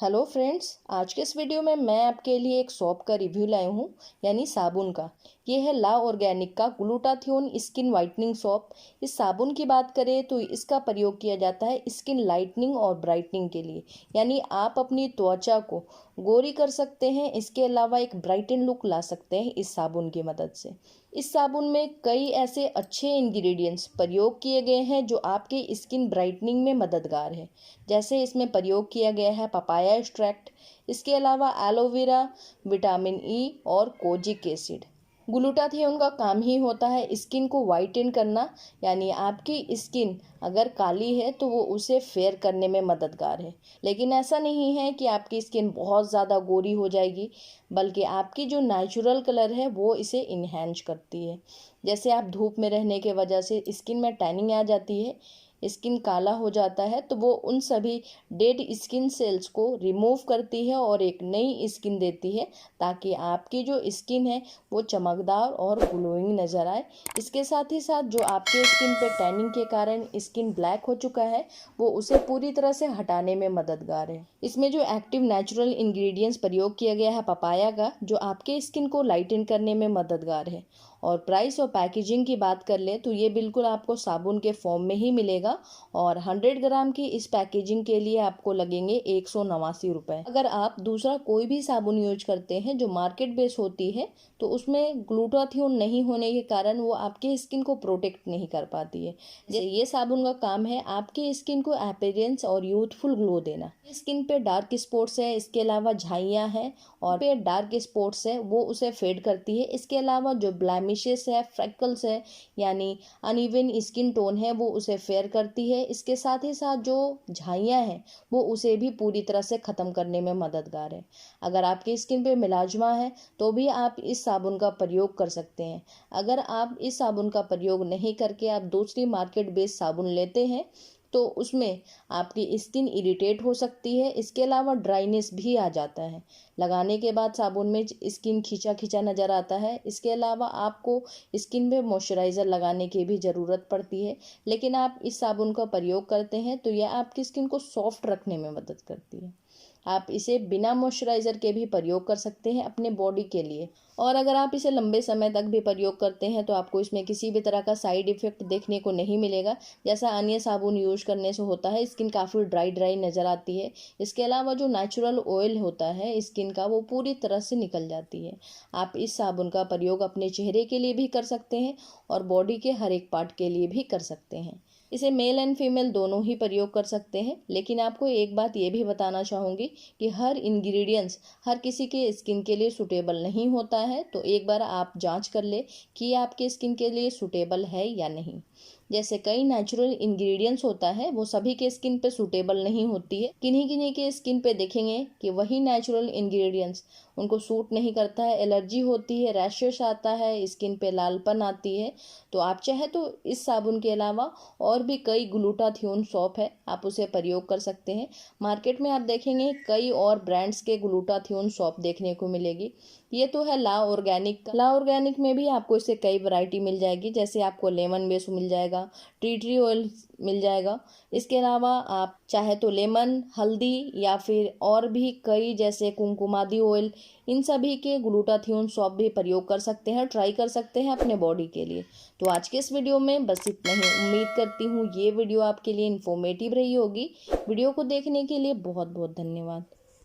Hello friends, आज के इस वीडियो में मैं आपके लिए एक सोप का रिव्यू लाई हूँ, यानी साबुन का। ये है ला ऑर्गेनिक का ग्लूटाथियोन स्किन वाइटनिंग सोप। इस साबुन की बात करें तो इसका प्रयोग किया जाता है स्किन लाइटनिंग और ब्राइटनिंग के लिए, यानी आप अपनी त्वचा को गोरी कर सकते हैं। इसके अलावा एक ब्राइटन लुक ला सकते हैं इस साबुन की मदद से। इस साबुन में कई ऐसे अच्छे इंग्रेडिएंट्स प्रयोग किए गए हैं जो आपके स्किन ब्राइटनिंग में मददगार है। जैसे इसमें प्रयोग किया गया है पपाया एक्सट्रैक्ट, इसके अलावा एलोवेरा, विटामिन ई और कोजिक एसिड। ग्लूटाथियोन का काम ही होता है स्किन को वाइटन करना, यानी आपकी स्किन अगर काली है तो वो उसे फेयर करने में मददगार है। लेकिन ऐसा नहीं है कि आपकी स्किन बहुत ज़्यादा गोरी हो जाएगी, बल्कि आपकी जो नेचुरल कलर है वो इसे इन्हेंस करती है। जैसे आप धूप में रहने के वजह से स्किन में टैनिंग आ जाती है, स्किन काला हो जाता है, तो वो उन सभी डेड स्किन सेल्स को रिमूव करती है और एक नई स्किन देती है, ताकि आपकी जो स्किन है वो चमकदार और ग्लोइंग नज़र आए। इसके साथ ही साथ जो आपके स्किन पे टैनिंग के कारण स्किन ब्लैक हो चुका है, वो उसे पूरी तरह से हटाने में मददगार है। इसमें जो एक्टिव नेचुरल इंग्रेडिएंट्स प्रयोग किया गया है पपाया का, जो आपके स्किन को लाइटन करने में मददगार है। और प्राइस और पैकेजिंग की बात कर ले तो ये बिल्कुल आपको साबुन के फॉर्म में ही मिलेगा, और 100 ग्राम की इस पैकेजिंग के लिए आपको लगेंगे 189 रुपये। अगर आप दूसरा कोई भी साबुन यूज करते हैं जो मार्केट बेस होती है, तो उसमें ग्लूटाथियोन नहीं होने के कारण वो आपके स्किन को प्रोटेक्ट नहीं कर पाती है। ये साबुन का काम है आपकी स्किन को अपीयरेंस और यूथफुल ग्लो देना। स्किन पे डार्क स्पॉट्स है, इसके अलावा झाइयाँ हैं और पे डार्क स्पॉट्स है, वो उसे फेड करती है। इसके अलावा जो ब्लैमिशेस है, फ्रैकल्स है, यानी अनइवन स्किन टोन है, वो उसे फेयर करती है। इसके साथ ही साथ जो झाइयाँ हैं वो उसे भी पूरी तरह से ख़त्म करने में मददगार है। अगर आपकी स्किन पे मिलाजमा है तो भी आप इस साबुन का प्रयोग कर सकते हैं। अगर आप इस साबुन का प्रयोग नहीं करके आप दूसरी मार्केट बेस्ड साबुन लेते हैं तो उसमें आपकी स्किन इरिटेट हो सकती है। इसके अलावा ड्राइनेस भी आ जाता है, लगाने के बाद साबुन में स्किन खींचा खींचा नज़र आता है। इसके अलावा आपको स्किन में मॉइस्चराइज़र लगाने की भी ज़रूरत पड़ती है, लेकिन आप इस साबुन का प्रयोग करते हैं तो यह आपकी स्किन को सॉफ्ट रखने में मदद करती है। आप इसे बिना मॉइस्चराइज़र के भी प्रयोग कर सकते हैं अपने बॉडी के लिए। और अगर आप इसे लंबे समय तक भी प्रयोग करते हैं तो आपको इसमें किसी भी तरह का साइड इफ़ेक्ट देखने को नहीं मिलेगा। जैसा अन्य साबुन यूज करने से होता है, स्किन काफ़ी ड्राई ड्राई नज़र आती है। इसके अलावा जो नेचुरल ऑयल होता है स्किन का, वो पूरी तरह से निकल जाती है। आप इस साबुन का प्रयोग अपने चेहरे के लिए भी कर सकते हैं और बॉडी के हर एक पार्ट के लिए भी कर सकते हैं। इसे मेल एंड फीमेल दोनों ही प्रयोग कर सकते हैं। लेकिन आपको एक बात ये भी बताना चाहूँगी कि हर इंग्रेडिएंट्स हर किसी के स्किन के लिए सूटेबल नहीं होता है, तो एक बार आप जांच कर ले कि आपके स्किन के लिए सूटेबल है या नहीं। जैसे कई नेचुरल इंग्रेडिएंट्स होता है वो सभी के स्किन पे सूटेबल नहीं होती है। किन्हीं किन्हीं के स्किन पे देखेंगे कि वही नेचुरल इंग्रेडिएंट्स उनको सूट नहीं करता है, एलर्जी होती है, रैशेस आता है, स्किन पे लालपन आती है। तो आप चाहे तो इस साबुन के अलावा और भी कई ग्लूटाथियोन सोप है, आप उसे प्रयोग कर सकते हैं। मार्केट में आप देखेंगे कई और ब्रांड्स के ग्लूटाथियोन सोप देखने को मिलेगी। ये तो है ला ऑर्गेनिक का। ला ऑर्गेनिक में भी आपको इससे कई वैरायटी मिल जाएगी। जैसे आपको लेमन बेस मिल जाएगा, टी ट्री ऑयल मिल जाएगा। इसके अलावा आप चाहे तो लेमन, हल्दी या फिर और भी कई जैसे कुमकुमादी ऑयल, इन सभी के ग्लूटाथियोन सोप भी प्रयोग कर सकते हैं, ट्राई कर सकते हैं अपने बॉडी के लिए। तो आज के इस वीडियो में बस इतना ही। उम्मीद करती हूँ ये वीडियो आपके लिए इन्फॉर्मेटिव रही होगी। वीडियो को देखने के लिए बहुत बहुत धन्यवाद।